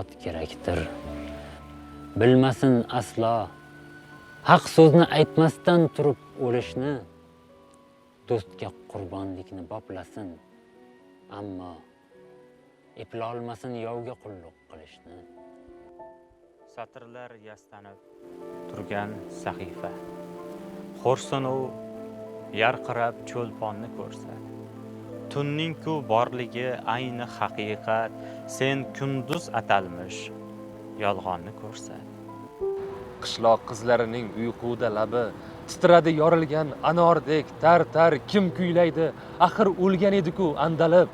hayot kerakdir. Bilmasin aslo haq so'zni aytmasdan turib o'lishni, do'stga qurbonlikni boplasin, ammo eplolmasin yovga qulluq qilishni. Satrlar yastanib turgan sahifa, xo'rsinu yarqirab cho'lponni ko'rsa, tunning-ku borligi ayni haqiqat, sen kunduz atalmish yolg'onni ko'rsa. Qishloq qizlarining uyquda labi titradi yorilgan anordek tar kim kuylaydi, axir o'lgan edi-ku andalib.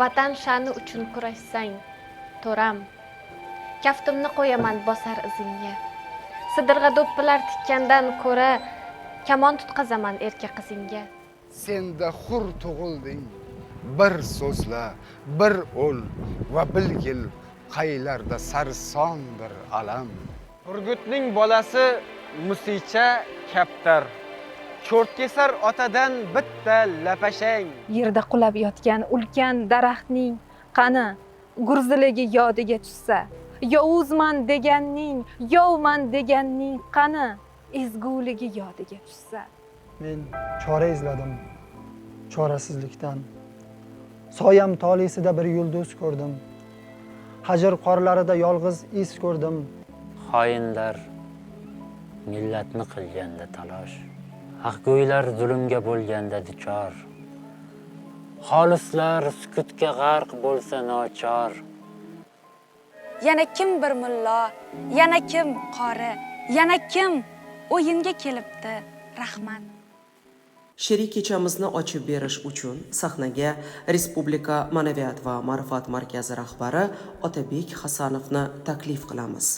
Vatan sha'ni uchun kurashsang, to'ram, kaftimni qo'yaman bosar izingga. Sidirg'a do'ppilar tikkandan ko'ra, kamon tutqazaman erka qizingga. Senda hur tug'ilding, bir so'zla, bir o'l va bilgil, qaylarda sarsondir alam. Urgutning bolasi musicha kaptar, cho'rtkesar otadan bitta lapashang. Yerda qulab yotgan ulkan daraxtning qani gurziligi yodiga tushsa, yovuzman deganning qani ezguligi yodiga tushsa. Men chora izladim chorasizlikdan. Soyam tolisida bir yulduz ko'rdim. Hajr qorlarida yolg'iz iz ko'rdim. Xoinlar millatni qilganda talosh, haqgo'ylar zulmga bo'lganda duchor, xolislar sukutga g'arq bo'lsa nochor. Yana kim bir mullo, yana kim qori, yana kim o'yinga kelibdi, rahmat. She'riy kechamizni ochib berish uchun sahnaga Respublika Ma'naviyat va ma'rifat markazi rahbari Otabek Hasanovni taklif qilamiz.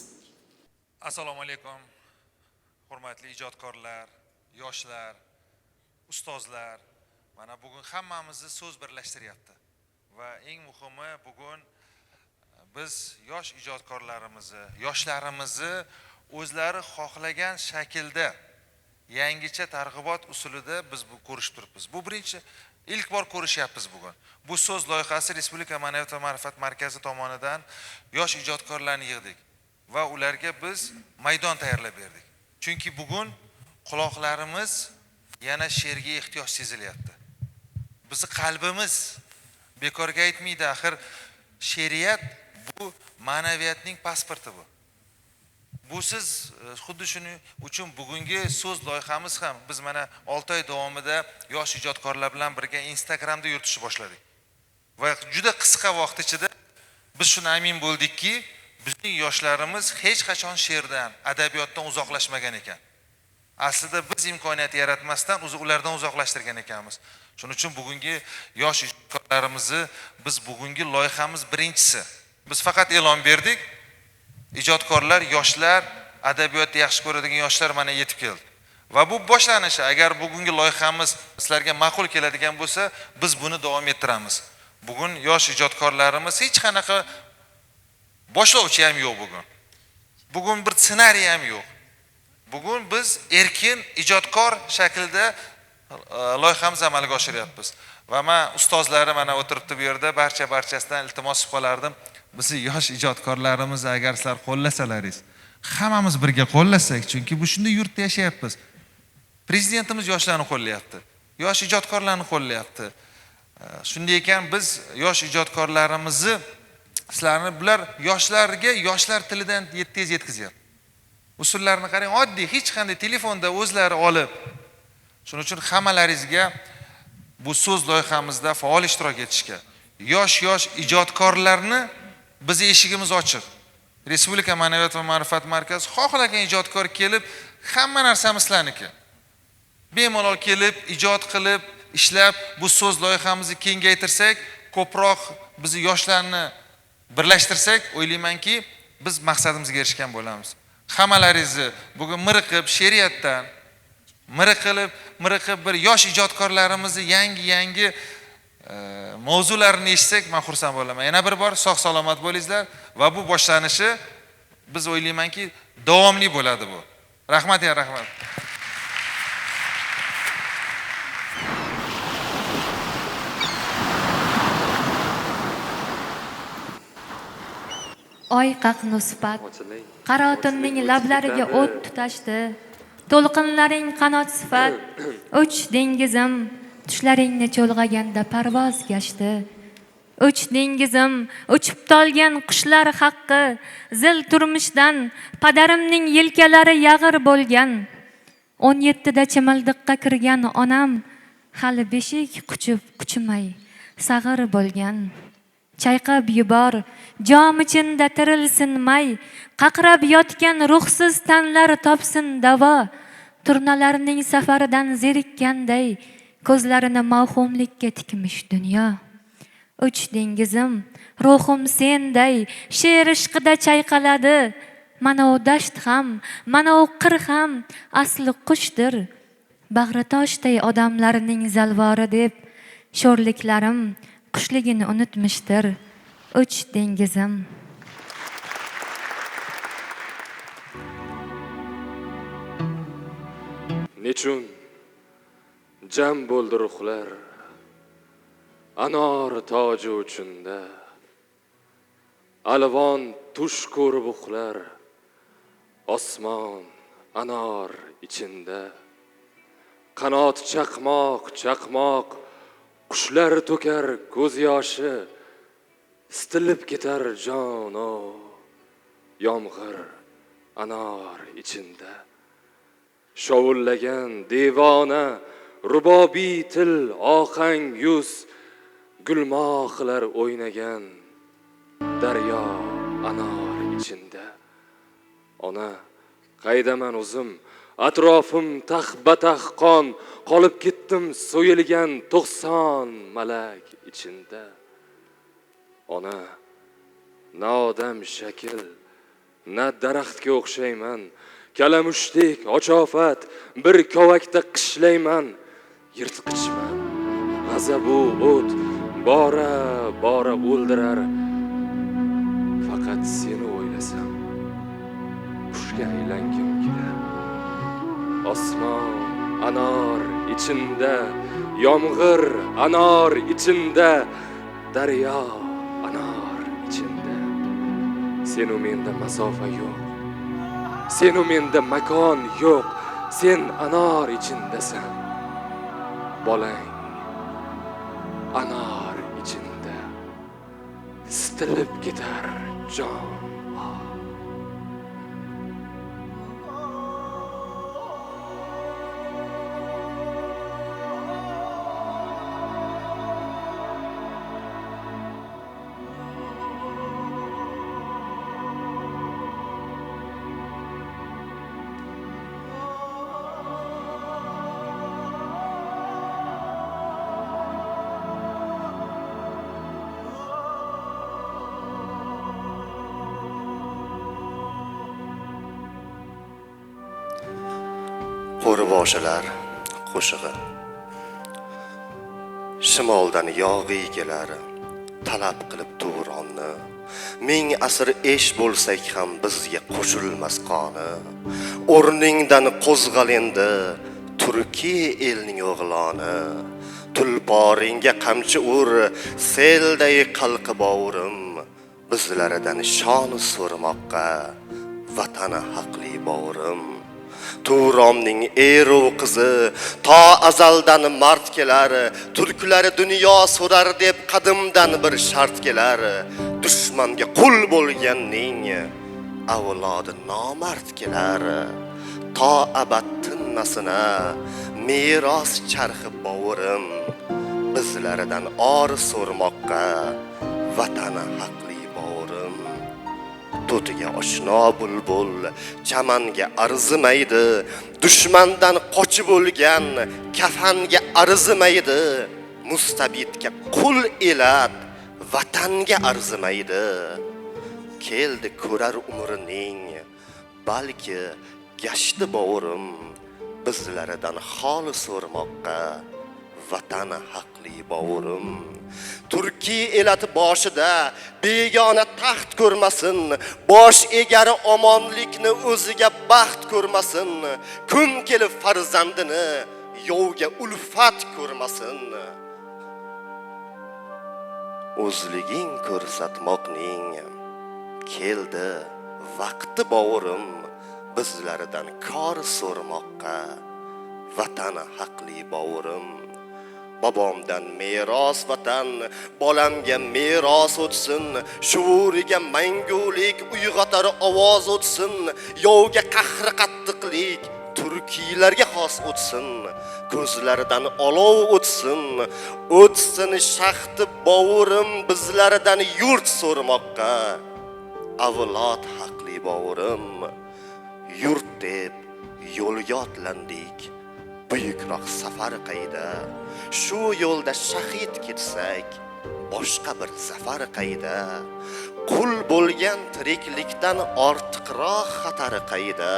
Assalomu alaykum, hurmatli ijodkorlar, yoshlar, ustozlar. Mana bugun hammamizni so'z birlashtiryapti va eng muhimi bugun biz yosh ijodkorlarimizni, yoshlarimizni o'zlari xohlagan shaklda yangicha targ'ibot usulida biz bu ko'rishib turibmiz. Bu birinchi ilk bor ko'rishyapmiz bugun. Bu so'z loyihasi Respublika Ma'naviyat va ma'rifat markazi tomonidan yosh ijodkorlarni yig'dik va ularga biz maydon tayyorlab berdik. Chunki bugun quloqlarimiz yana she'rga ehtiyoj sezilyapti. Bizi qalbimiz bekorga aytmaydi, axir she'riyat bu ma'naviyatning pasporti bu. Busiz xuddi shuning uchun bugungi so'z loyihamiz ham biz mana 6 oy davomida yosh ijodkorlar bilan birga Instagramda yuritishni boshladik. Va juda qisqa vaqt ichida biz shuni amin bo'ldikki, bizning yoshlarimiz hech qachon she'rdan, adabiyotdan uzoqlashmagan ekan. Aslida biz imkoniyat yaratmasdan o'zi ulardan uzoqlashtirgan ekanmiz. Shuning uchun bugungi yosh ijodkorlarimizni biz bugungi loyihamiz birinchisi. Biz faqat e'lon berdik. Ijodkorlar, yoshlar, adabiyotni yaxshi ko'radigan yoshlar mana yetib keldi. Va bu boshlanishi, agar bugungi loyihamiz sizlarga ma'qul keladigan bo'lsa, biz buni davom ettiramiz. Bugun yosh ijodkorlarimiz hech qanaqa boshlovchi ham yo'q bugun. Bugun bir ssenariy ham yo'q. Bugun biz erkin ijodkor shaklda loyihamizni amalga oshiryapmiz. Va men ustozlarim mana o'tiribdi bu yerda, barchasidan iltimos qilib qolardim. Bizni yosh ijodkorlarimizni agar sizlar qo'llasalaringiz, hammamiz birga qo'llasak, chunki bu shunday yurtda yashayapmiz. Prezidentimiz yoshlarni qo'llayapti, yosh ijodkorlarni qo'llayapti. Shunday ekan biz yosh ijodkorlarimizni sizlarni bular yoshlarga yoshlar tilidan tez yetkazyapti. Usullarni qarang, oddiy, hech qanday telefonda o'zlari olib. Shuning uchun hammalaringizga bu so'z loyihamizda faol ishtirok etishga, yosh ijodkorlarni biz eshigimiz ochiq. Respublika Ma'naviyat va ma'rifat markazi xohlagan ijodkor kelib, hamma narsamiz sizlarniki. Bemalol kelib, ijod qilib, ishlab, bu so'z loyihamizni kengaytirsak, ko'proq bizni yoshlarni birlashtirsak, o'ylaymanki, biz maqsadimizga erishgan bo'lamiz. Hammalaringizni bugun miriqib, she'riyatdan miriqib bir yosh ijodkorlarimizni yangi mavzularini eshitsak, men xursand bo'laman. Yana bir bor sog' salomat bo'lingizlar va bu boshlanishi biz o'ylaymanki, davomli bo'ladi bu. Rahmat, rahmat. oy qaqnu sifat qarotimning lablariga o't tutashdi. To'lqinlaring qanot sifat uch dengizim tushlaringni cho'lg'aganda parvoz gashti. Uch dengizim uchib tolgan qushlar haqqi zil turmushdan padarimning yelkalari yag'ir bo'lgan. 17da chimildiqqa kirgan onam hali beshik quchib quchmay sag'ir bo'lgan. Chayqab yubor jom ichinda tirilsinmay qaqrab yotgan ruhsiz tanlar topsin davo. Turnalarning safaridan zerikkanday ko'zlarini mavhumlikka tikmish dunyo. Uch dengizim ruhim senday she'r ishqida chayqaladi. Mana u dasht ham, mana u qir ham asli qushdir. Bag'ri toshday odamlarning zalvori deb sho'rliklarim qushligini unutmishdir. Uch dengizim. Nechun jam bo'ldi ruhlar anor toji uchunda. Alvon tush ko'rib uxlar osmon anor ichinda. Qanot chaqmoq chaqmoq qushlar to'kar ko'z yoshi. Sitilib ketar jono yomg'ir anor ichinda. Shovullagan devona rubobiy til ohang yuz gulmohlar o'ynagan daryo anor ichinda. Ona qaydaman o'zim atrofim tax-batax qon qolib ketdim so'yilgan 90 malak ichinda. Ona na odam shakl na daraxtga o'xshayman. Kalamushdek ochofat bir kovakda qishlayman. Yirtqichman g'azabu o't bora bora o'ldirar. Faqat seni o'ylasam qushga aylangim kelar. Osmon anor ichinda, yomg'ir anor ichinda, daryo anor ichinda. Senu menda masofa yo'q. Senu menda makon yo'q. Sen anor ichindasan. Bolang anor ichinda. Sitilib ketar jon. Qo'riboshilar qo'shig'i. Shimoldan yog'iy kelar talab qilib Tuvronni. Ming asr esh bo'lsak ham bizga qo'shilmas qoni. O'rningdan qo'zg'al endi turki elning o'g'loni. Tulporingga qamchi ur selday qalqib bovurim. Bizlaridan shon so'rmoqqa vatani haqli bovurim. Tuvromning eru qizi to azaldan mard kelar. Turklari dunyo so'rar deb qadimdan bir shart kelar. Dushmanga qul bo'lganning avlodi nomard kelar. To abad tinnasina meros charxi bovurim. Bizlaridan or so'rmoqqa vatani haqli bovurim. To'tiga oshno bulbul chamanga arzimaydi. Dushmandan qochib o'lgan kafanga arzimaydi. Mustabidga qul elat vatanga arzimaydi. Keldi ko'rar umrining balki gashti bovurim. Bizlaridan hol so'rmoqqa vatani haqli bovurim. Turki elati boshida begona taxt ko'rmasin. Bosh egari omonlikni o'ziga baxt ko'rmasin. Kun kelib farzandini yovga ulfat ko'rmasin. O'zliging ko'rsatmoqning keldi vaqti bovurim bizlardan kor so'rmoqqa. Vatan haqli bovurim, bobomdan meros vatan, bolamga meros o'tsin, shuuriga mangulik uyg'otar ovoz o'tsin, yovga qahri qattiqlik turkiylarga xos o'tsin, ko'zlaridan olov o'tsin, o'tsin shahti bovurim bizlardan yurt so'rmoqqa. Avlod haqli bovurim, yurt deb yo'lga otlandik, buyukroq safar qayda, shu yo'lda shahid ketsak, boshqa bir safar qayda, qul bo'lgan tiriklikdan ortiqroq xatar qayda,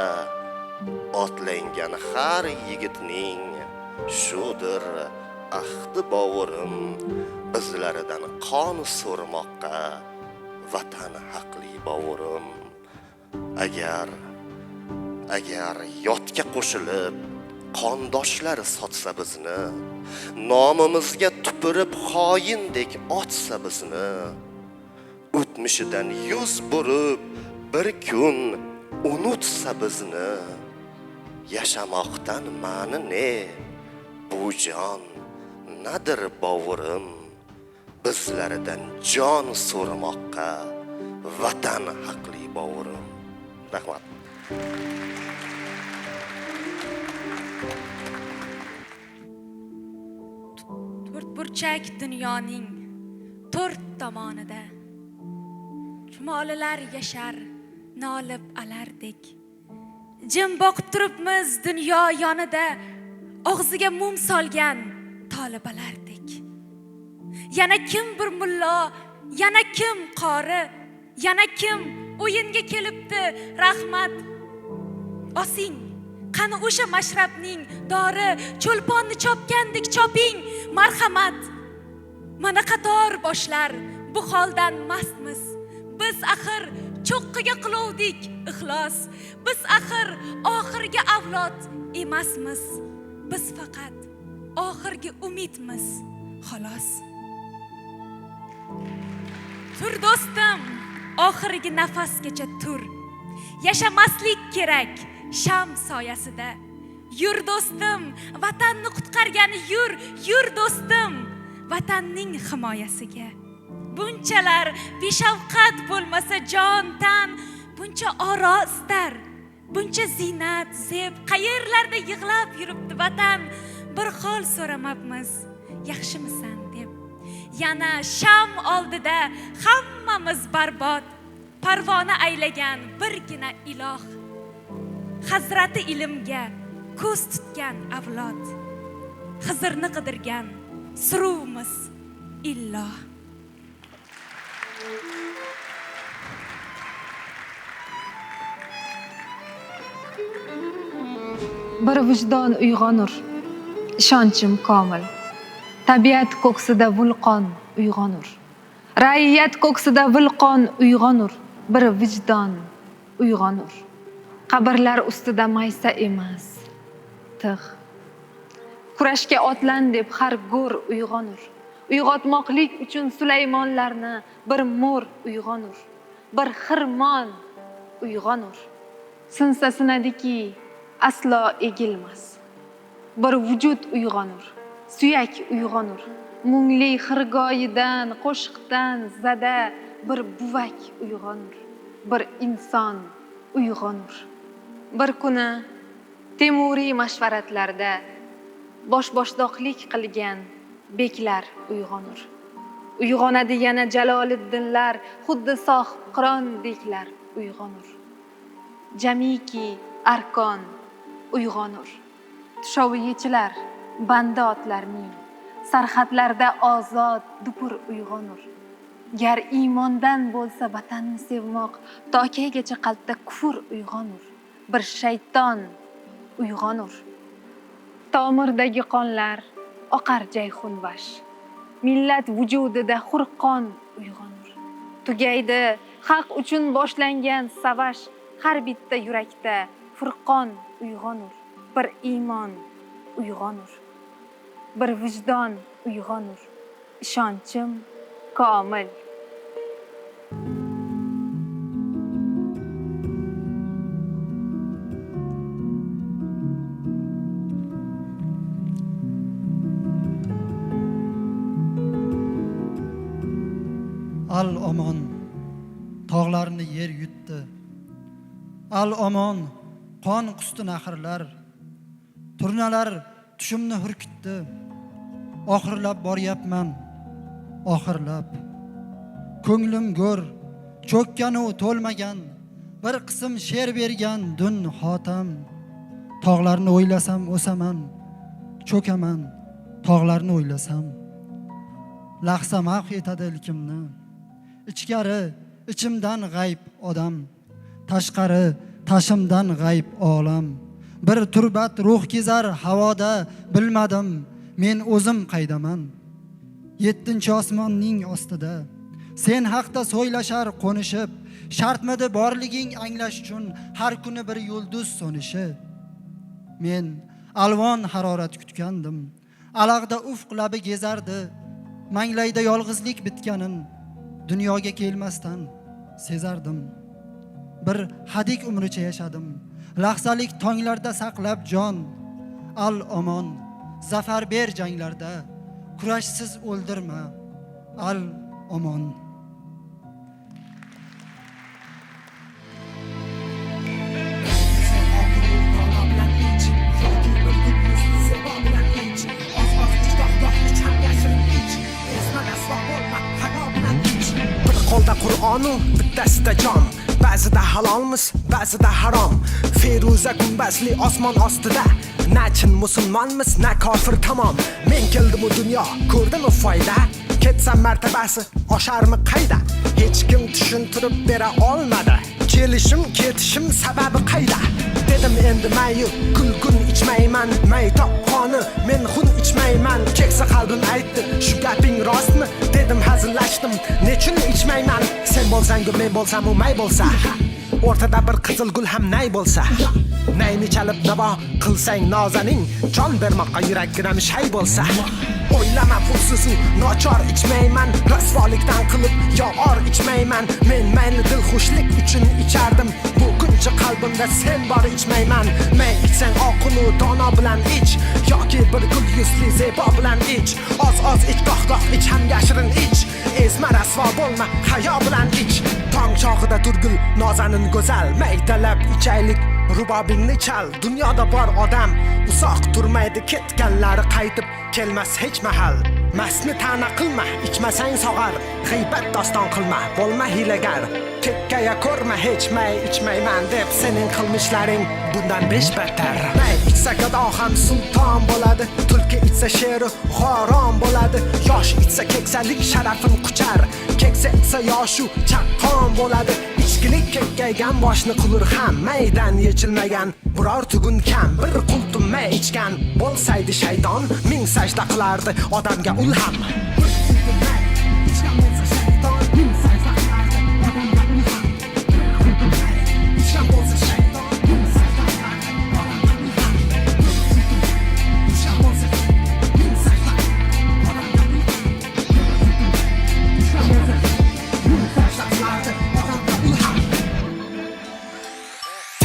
otlangan har yigitning shudir ahdi bovurim bizlardan qon so'rmoqqa. Vatan haqli bovurim, agar yotga qo'shilib qondoshlar sotsa bizni, nomimizga tupurib xoyindek otsa bizni, o'tmishidan yuz burib bir kun unutsa bizni, yashamoqdan ma'ni ne, bu jon nadir bovurim bizlardan jon so'rmoqqa. Vatan haqli bovurim. Rahmat. To'rtburchak dunyoning to'rt tomonida chumolilar yashar nolib alardek. Jim boqib turibmiz dunyo yonida, og'ziga mum solgan tolibalardek. Yana kim bir mullo, yana kim qori, yana kim o'yinga kelibdi rahmat. Osing, qani o'sha mashrabning dori, cho'lponni chopgandek choping, marhamat. Mana qator boshlar bu holdan mastmiz. Biz axir cho'qqiga qiluvdik ixlos. Biz axir oxirgi avlod emasmiz. Biz faqat oxirgi umidmiz, xolos. Tur do'stim, oxirgi nafasgacha tur. Yashamaslik kerak sham soyasida. Yur do'stim, vatanni qutqargani yur do'stim, vatanning himoyasiga. Bunchalar beshafqat bo'lmasa jon tan, buncha oro istar, buncha zinat, zeb qayerlarda yig'lab yuribdi vatan. Bir hol so'ramabmiz, yaxshimisan deb. Yana sham oldida hammamiz barbod, parvona aylagan birgina iloh. Hazrati ilmga ko'z tutgan avlod, Xizrni qidirgan suruvimiz illo. Bir vijdon uyg'onur, ishonchim komil. Tabiat ko'ksida vulqon uyg'onur. Ra'iyat ko'ksida vulqon uyg'onur. Bir vijdon uyg'onur. Qabrlar ustida maysa emas, tig'. Kurashga otlan deb har go'r uyg'onur. Uyg'otmoqlik uchun Sulaymonlarni bir mo'r uyg'onur. Bir xirmon uyg'onur. Sinsa sinadiki, aslo egilmas. Bir vujud uyg'onur, suyak uyg'onur. Mungli xirgoyidan, qo'shiqdan zada bir buvak uyg'onur. Bir inson uyg'onur. Bir kuni Temuriy mashvaratlarda boshboshdoqlik qilgan beklar uyg'onur. Uyg'onadi yana Jaloliddinlar, xuddi Sohibqirondeklar uyg'onur. Jamiki arkon uyg'onur. Tushoviyichilar, banda otlarning sarhadlarda ozod dupur uyg'onur. Gar iymondan bo'lsa vatanni sevmoq, tokaygacha qalbda kufr uyg'onur. Bir shayton uyg'onur. Tomirdagi qonlar oqar jayhunbash. Millat vujudida hurqon uyg'onur. Tugaydi haq uchun boshlangan savash, har bitta yurakda furqon uyg'onur. Bir iymon uyg'onur. Bir vijdon uyg'onur. Ishonchim komil. al omon tog'larni yer yutdi. Al omon qon qusti nahrlar, turnalar tushimni hurkitdi. Oxirlab boryapman, oxirlab. Ko'nglim go'r, cho'kkanu to'lmagan, bir qism she'r bergan dun xotam. Tog'larni o'ylasam o'saman, cho'kaman, tog'larni o'ylasam. Lahza mahv etadi ilkimni. Ichkari, ichimdan g'ayb odam, tashqari, tashimdan g'ayb olam. Bir turbat ruh kezar havoda, bilmadim men o'zim qaydaman. 7 osmonning ostida sen haqda so'ylashar qo'nishib, shartmidi borliging anglash uchun har kuni bir yulduz so'nishi. Men alvon harorat kutgandim, alag'da ufq labi gezardi, manglayda yolg'izlik bitganin dunyoga kelmasdan sezardim. Bir hadik umricha yashadim, lahzalik tonglarda saqlab jon. Al omon, zafar ber janglarda, kurashsiz o'ldirma. Al omon. Bir qo'lda Qur'onu, bittasida jon. Ba'zida halolmiz, ba'zida harom. Feruza gumbazli osmon ostida, na chin musulmonmiz, na kofir tamom. Men keldim bu dunyo, ko'rdimmi foyda? Ketsam martabasi osharmi qayda? Hech kim tushuntirib bera olmadi. Kelishim, ketishim sababi qayda? Dedim endi mayu, kulgun ichmayman, maytoq qoni, men xun ichmayman. Keksa qalbim aytdi, shu gaping rostmi? Dedim hazillashdim, nechun ichmayman? Sen bo'lsang-ku, men bo'lsam u may bo'lsa, o'rtada bir qizil gul ham nay bo'lsa, nayni chalib navo qilsang nozaning, jon bermoqqa yuraginam shay bo'lsa. O'ylama pulsiz nochor ichmayman, rasvolikdan qilib yo or ichmayman. Men mayli dil xushlik uchun ichardim, buguncha qalbimda sen bor ichmayman. Men ichsang oqunu dono bilan ich, yoki bir gul yuzli zebo bilan ich. Oz ich, goh ich, ham yashirin ich. Ezma rasvo bo'lma, hayo bilan ich. Tong chog'ida turgul, nozanin go'zal, maydalab ichaylik, rubobingni chal. Dunyoda bor odam uzoq turmaydi, ketganlari qaytib kelmas hech mahal. Masni ta'na qilma, ichmasang sog'ar. G'iybat doston qilma, bo'lma hilagar. Kekkaya ko'rma hech may ichmayman deb, sening qilmishlaring bundan 5 battar. May ichsa gado ham sulton bo'ladi, tulki ichsa sheru xorom bo'ladi. Yosh ichsa keksalik sharafin quchar, keksa ichsa yoshu chaqqon bo'ladi. Ichkilik kekkaygan boshni qilur ham, maydan yechilmagan biror tugun kam. Bir qultum may ichgan bo'lsaydi shayton, ming sajda qilardi odamga ulham.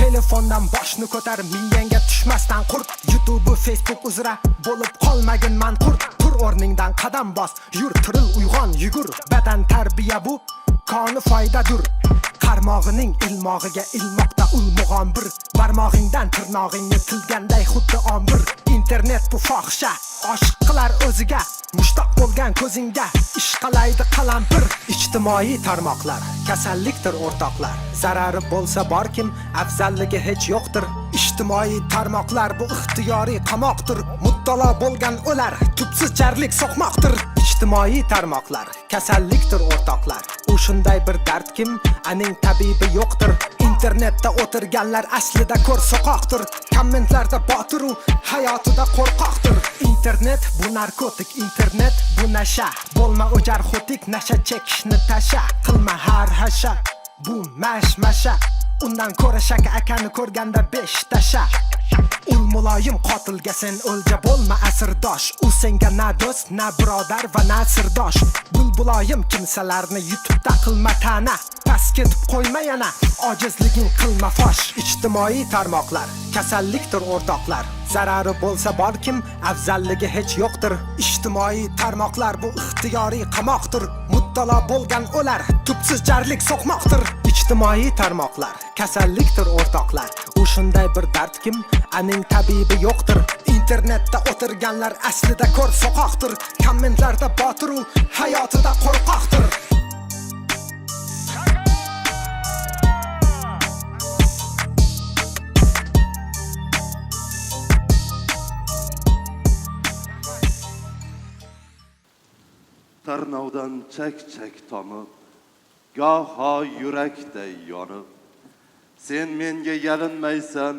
Telefondan boshni ko'tar, miyangga tushmasdan qurt. YouTube, Facebook uzra bo'lib qolmagin man qurt. Tur o'rningdan qadam bos, yur, tiril, uyg'on, yugur. Badan tarbiya bu, qoni foydadur. Qarmog'ining ilmog'iga ilmoqda ulmug'on bir, barmog'ingdan tirnog'ingni tilganday xuddi ombir. Internet bu fohisha, oshiq qilar o'ziga, mushtoq bo'lgan ko'zingga ishqalaydi qalampir. Ijtimoiy tarmoqlar kasallikdir o'rtoqlar, zarari bo'lsa borkim, afzalligi hech yo'qdir. Ijtimoiy tarmoqlar bu ixtiyoriy qamoqdir, muttalo bo'lgan o'lar, tubsiz jarlik so'qmoqdir. Ijtimoiy tarmoqlar kasallikdir o'rtoqlar, u shunday bir dardkim, aning tabibi yo'qdir. Internetda o'tirganlar aslida ko'r soqoqdir, kommentlarda botir u hayotida qo'rqoqdir. Internet bu narkotik, internet bu nasha, bo'lma o'jar xotik, nasha chekishni tasha, qilma har hasha, bu mash masha. Undan ko'ra shaka akani ko'rganda 5 tasha. ul muloyim qotilga sen o'lja bo'lma asrdosh. U senga na do'st, na birodar va na sirdosh. Bulbuloyim kimsalarni yutibda qilma ta'na. Past ketib qo'yma yana, ojizliging qilma fosh. Ijtimoiy tarmoqlar kasallikdir o'rtoqlar. Zarari bo'lsa borkim, afzalligi hech yo'qdir. Ijtimoiy tarmoqlar bu ixtiyoriy qamoqdir. Muttalo bo'lgan o'lar, tubsiz jarlik so'qmoqdir. Ijtimoiy tarmoqlar kasallikdir o'rtoqlar. U shunday bir dardkim, aning tabibi yo'qdir. Internetda o'tirganlar aslida ko'r soqoqdir. Kommentlarda botir u hayotida qo'rqoqdir. Tarnovdan chak-chak tomib, goho yurakday yonib, sen menga yalinmaysan,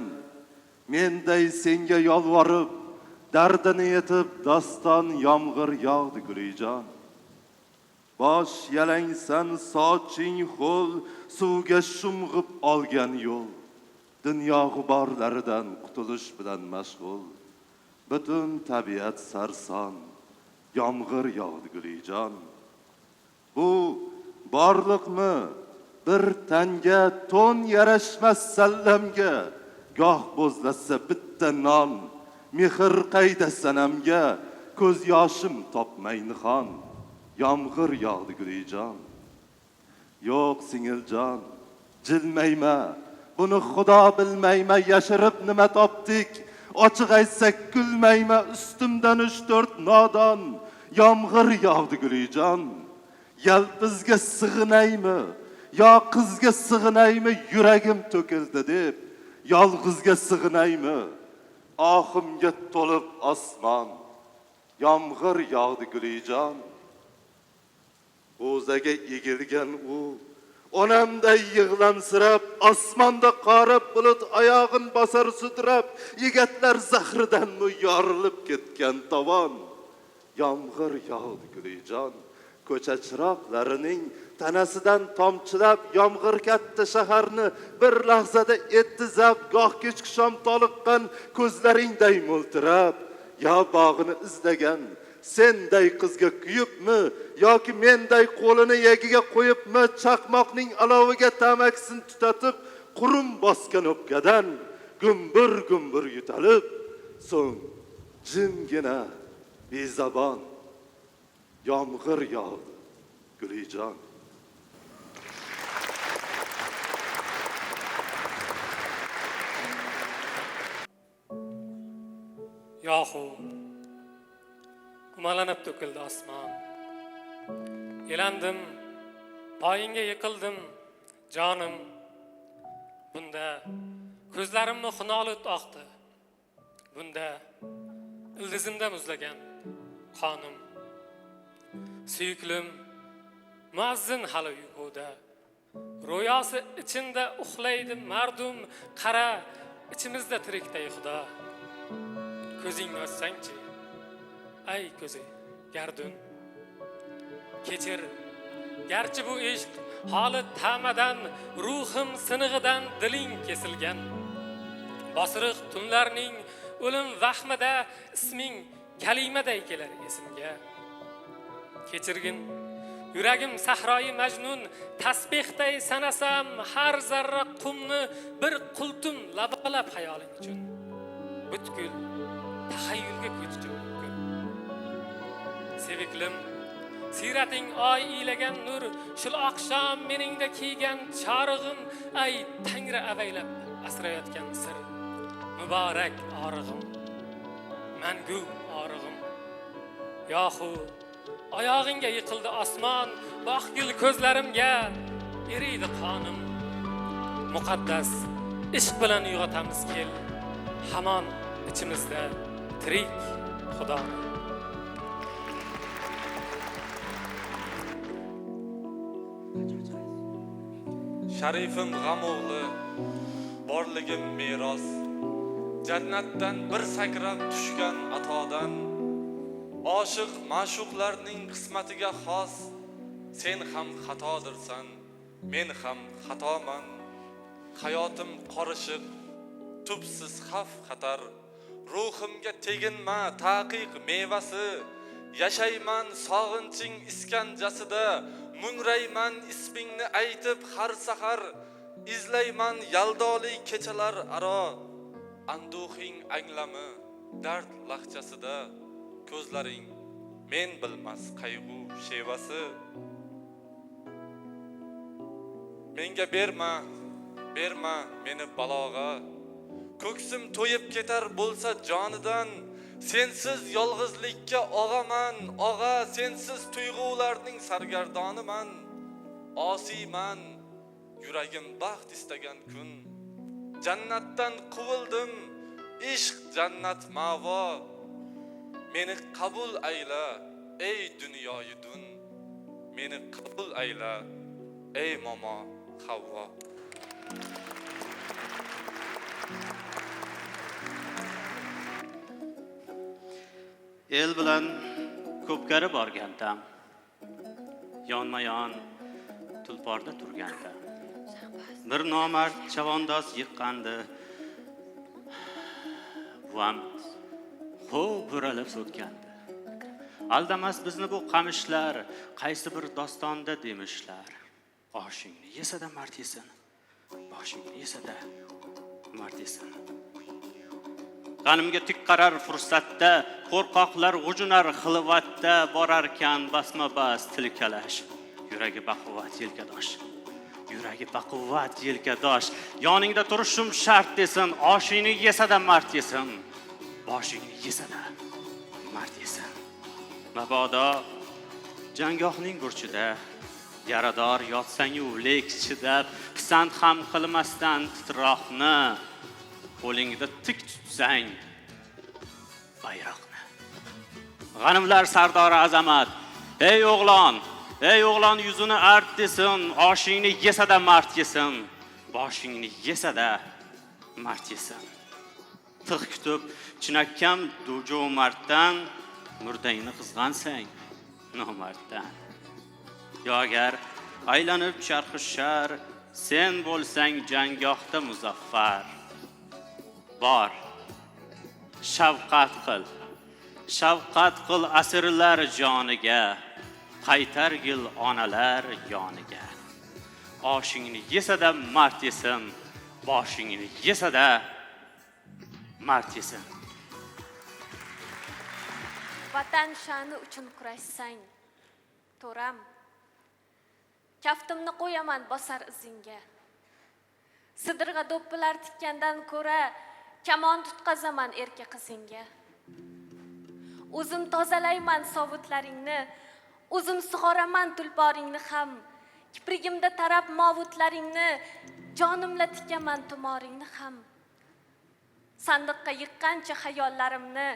menday senga yolvorib, dardini yetib doston yomg'ir yog'di gulijon. Bosh yalangsan, soching ho'l, suvga shumg'ib olgan yo'l. Dunyo g'uborlaridan qutulish bilan mashg'ul. Butun tabiat sarson, yomg'ir yog'di gulijon. Bu borliqmi bir tanga to'n yarashmas sallamga, goh bo'zlasa bitta non, mehr qayda sanamga, ko'z yoshim topmay nihon, yomg'ir yog'di gulijon. Yo'q singiljon, jilmayma, buni xudo bilmayma, yashirib nima topdik, ochiq aytsak kulmayma, ustimdan 3-4 nodon, yomg'ir yog'di gulijon. Yalpizga sig'inaymi, yo qizga sig'inaymi, yuragim to'kildi deb, yolg'izga sig'inaymi, ohimga to'lib osmon, yomg'ir yog'di gulijon. O'zaga egilgan u, onamday yig'lamsirab, osmonda qorib bulut oyog'in bosar sudrab, yigitlar zahridanmi yorilib ketgan tovon, yomg'ir yog'di gulijon. Ko'cha chiroqlarining tanasidan tomchilab, yomg'ir katta shaharni bir lahzada ettizab, goh kechki shom toliqqan ko'zlaringday mo'ltirab, yo bog'ini izlagan senday qizga kuyibmi, yoki menday qo'lini yagiga qo'yibmi, chaqmoqning aloviga tamakisini tutatib, qurum bosgan o'pkadan gumbur-gumbur yutalib, so'ng jimgina bezabon, yomg'ir yog'di gulijon. Yohu kumalanib to'kildi osmon. Elandim, poyinga yiqildim jonim. Bunda ko'zlarimni xinolut oqdi. Bunda ildizimda muzlagan qonim. Suyuklim muazzin hali uyquda, ro'yosi içinde uxlaydi mardum, qara ichimizda tirikday xudo. Ko'zingni ochsangchi, ay ko'zi gardun, kechir, garchi bu ishq holi ta'madan, ruhim sinig'idan diling kesilgan. Bosiriq tunlarning o'lim vahmida isming kalimaday kelar esimga. Kechirgin, yuragim sahroyi majnun, tasbihday sanasam har zarra qumni bir qultum labalab hayoling uchun. Butkul taxayyulga ko'chishi mumkin. Seviklim, sirating oy iylagan nur, shul oqshom meningda kiygan chorig'im, ay Tangri avaylab asrayotgan sir. Muborak orig'im, mangu orig'im. Yohu oyog'ingga yiqildi osmon, boqgil ko'zlarimga eriydi qonim. Muqaddas ishq bilan uyg'otamiz kel, hamon ichimizda tirik Xudo. Sharifim g'amog'li, borligim meros, jannatdan bir sakrab tushgan atodan, oshiq ma'shuqlarning qismatiga xos, sen ham xatodirsan, men ham xatoman. Hayotim qorishiq, tubsiz xavf xatar. Ruhimga teginma taqiq mevasi, yashayman sog'inching iskanjasida, mungrayman ismingni aytib har sahar, izlayman yaldoli kechalar aro, anduhing anglami dard lahjasida, ko'zlaring men bilmas qayg'u shevasi. Menga berma meni balog'a, ko'ksim to'yib ketar bo'lsa jonidan, sensiz yolg'izlikka og'aman, og'a, sensiz tuyg'ularning sargardoniman. Osiyman, yuragim baxt istagan kun, jannatdan quvildim, ishq jannat ma'vo. Meni qabul ayla, ey dunyoyi dun, meni qabul ayla, ey momo Havvo. El bilan ko'pkari borganda, yonma-yon tulporda turganda, bir nomard chavandoz yiqqandi. Buam xo'p buralib so'tkandi. Aldamas bizni bu qamishlar, qaysi bir dostonda demishlar. Oshingni yesada mard yesin, boshingni yesada mard yesin. G'animga tik qarar fursatda, qo'rqoqlar g'ujunar xilvatda, borarkan basma-bas tilkalash. Yuragi baquvvat yelkadosh, yuragi baquvvat yelkadosh. Yoningda turishim shart desin, oshingni yesada mard yesin, boshingni yesada mard yesin. Mabodo jangohning burchida yarador yotsang-yu lek chidab, pisand ham qilmasdan titroqni qo'lingda tik tutsang bayroqni. G'animlar sardori azamat, ey o'g'lon yuzini art desin, oshingni yesada mard yesin, boshingni yesada mard yesin. Tiq kutib chinakkam dujo marddan, murdangni qizg'ansang nomarddan. Yo agar aylanib charxishar, sen bo'lsang jangohda muzaffar. Bor, shafqat qil asirlar joniga, qaytargil onalar yoniga. Oshingni yesada mard yesin, boshingni yesada mard yesin. Vatan sha'ni uchun kurashsang, to'ram, kaftimni qo'yaman bosar izingga. Sidirg'a do'ppilar tikkandan ko'ra, kamon tutqazaman erka qizingga. O'zim tozalayman sovutlaringni, o'zim sug'oraman tulporingni ham. Kiprigimda tarab movutlaringni, jonimla tikaman tumoringni ham. Sandiqqa yiqqancha xayollarimni,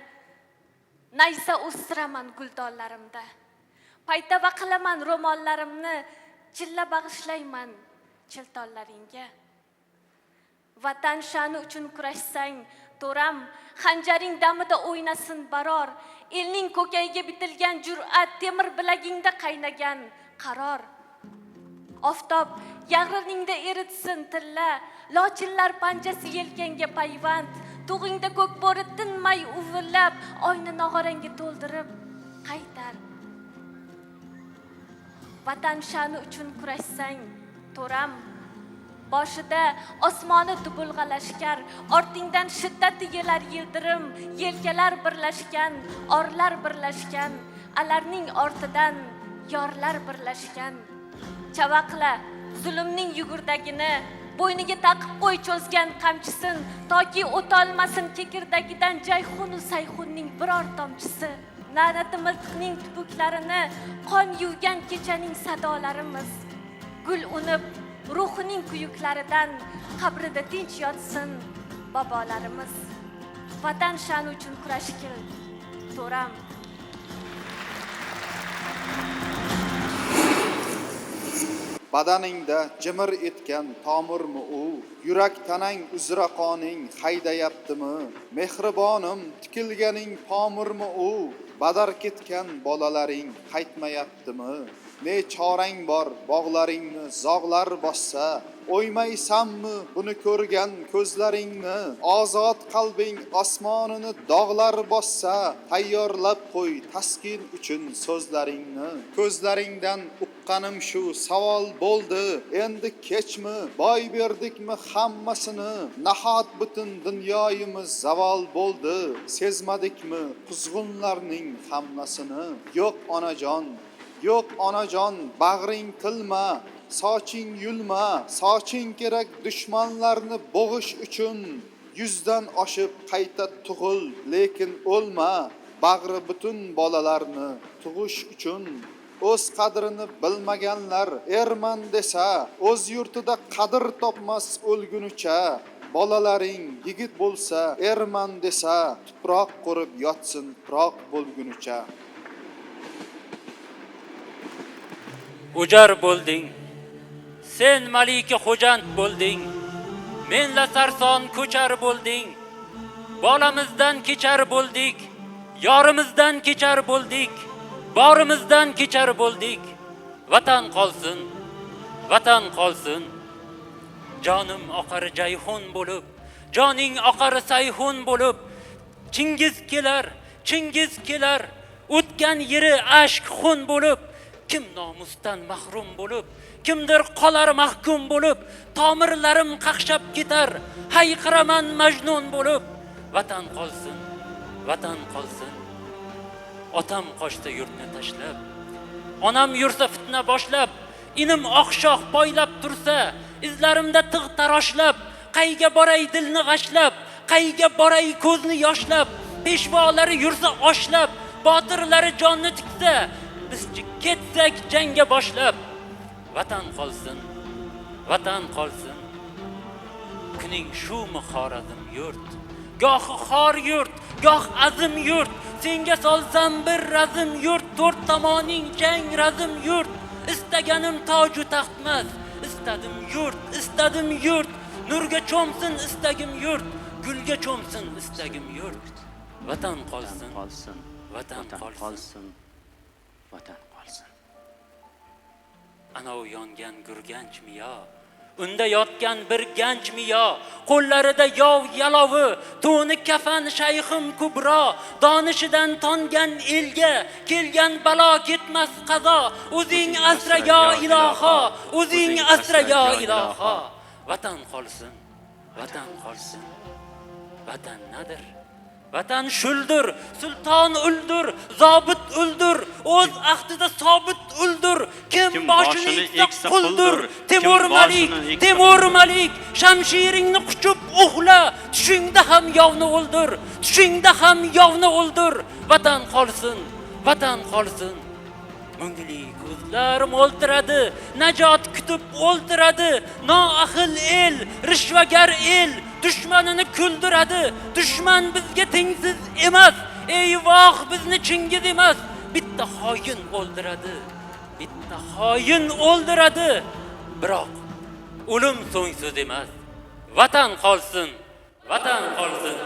naysa o'stiraman guldollarimda. Paytava qilaman ro'mollarimni, chilla bag'ishlayman chiltollaringga. Vatan sha'ni uchun kurashsang, to'ram, xanjaring damida o'ynasin baror. Elning ko'kayiga bitilgan jur'at, temir bilagingda qaynagan qaror. Oftob yag'riningda eritsin tilla, lochinlar panjasi yelkanga payvand. Tug'ingda ko'k bo'ri tinmay uvillab, oyni nog'orangga to'ldirib qaytar. Vatan sha'ni uchun kurashsang, to'ram, boshida osmoni dubulg'alashkar, ortingdan shiddati yelar yildirim, yelkalar birlashgan, orlar birlashgan, alarning ortidan yorlar birlashgan. Chavaqla zulmning yugurdagini, bo'yniga taqib qo'y cho'zgan qamchisin, toki o'tolmasin kekirdagidan jayxunu sayxunning biror tomchisi. La'nati miltiqning tupuklarini qon yuvgan kechaning sadolarimiz. Gul unib ruhining kuyuklaridan qabrida tinch yotsin bobolarimiz. Vatan sha'ni uchun kurashgil, to'ram. Badaningda jimir etgan tomirmi u, yurak tanang uzra qoning haydayaptimi? Mehribonim tikilganing pomirmi u, badar ketgan bolalaring qaytmayaptimi? Ne chorang bor bog'laringni zog'lar bossa, o'ymaysanmi buni ko'rgan ko'zlaringni? Ozod qalbing osmonini dog'lar bossa, tayyorlab qo'y taskin uchun so'zlaringni. Ko'zlaringdan uqqanim shu savol bo'ldi, endi kechmi, boy berdikmi hammasini? Nahot butun dunyoyimiz zavol bo'ldi, sezmadikmi quzg'unlarning hammasini? Yo'q onajon, yo'q onajon, bag'ring tilma, soching yulma, soching kerak dushmanlarni bo'g'ish uchun. Yuzdan oshib qayta tug'il, lekin o'lma, bag'ri butun bolalarni tug'ish uchun. O'z qadrini bilmaganlar erman desa, o'z yurtida qadr topmas o'lgunicha. Bolalaring yigit bo'lsa, erman desa, tuproq qurib yotsin tuproq bo'lgunicha. Ujar bo'lding, sen malika xo'jand bo'lding, menla sarson ko'char bo'lding, bolamizdan kechar bo'ldik, yorimizdan kechar bo'ldik, borimizdan kechar bo'ldik. Vatan qolsin, vatan qolsin. Jonim oqari jayhun bo'lib, joning oqari sayhun bo'lib, Chingiz kelar, o'tgan yeri ashk xun bo'lib, kim nomusdan mahrum bo'lib, kimdir qolar mahkum bo'lib, tomirlarim qaqshab ketar, hayqiraman majnun bo'lib. Vatan qolsin, vatan qolsin. Otam qochdi yurtni tashlab, onam yursa fitna boshlab, inim oqshoq poylab tursa, izlarimda tig' taroshlab, qayga boray dilni g'ashlab, qayga boray ko'zni yoshlab, peshvolari yursa oshlab, botirlari jonni tiksa, bizchi ketsak jangga boshlab. Vatan qolsin, vatan qolsin. Kuning shumi Xorazm yurt, goh xor yurt, goh azim yurt. Senga solsam bir razm yurt, to'rt tomoning jang razm yurt. Istaganim toju taxtmas, istadim yurt. Nurga cho'msin istagim yurt, gulga cho'msin istagim yurt. Vatan qolsin, vatan qolsin, vatan qolsin. Ana u yongan gurganch miyo, unda yotgan bir ganch miyo, qo'llarida yov yalovi, to'ni kafan shayxim kubro, donishidan tongan elga kelgan balo ketmas qazo. O'zing asra yo iloho, o'zing asra yo iloho. Vatan qolsin, vatan qolsin. Vatan nadir? Vatan shuldir, sulton uldir, zobit uldir, o'z ahdida sobit uldir. Kim boshini eksa quldir. Temur Malik, shamshiringni quchib uxla, tushingda ham yovni o'ldir, tushingda ham yovni o'ldir. Vatan qolsin, vatan qolsin. Mungli ko'zlar mo'ltiradi, najot kutib o'ltiradi. Noahil el, rishvagar el, dushmanini kuldiradi. Dushman bizga tengsiz emas, eyvoh bizni Chingiz emas. Bitta xoin o'ldiradi, bitta xoin o'ldiradi. Biroq o'lim so'ngsiz emas. Vatan qolsin, vatan qolsin.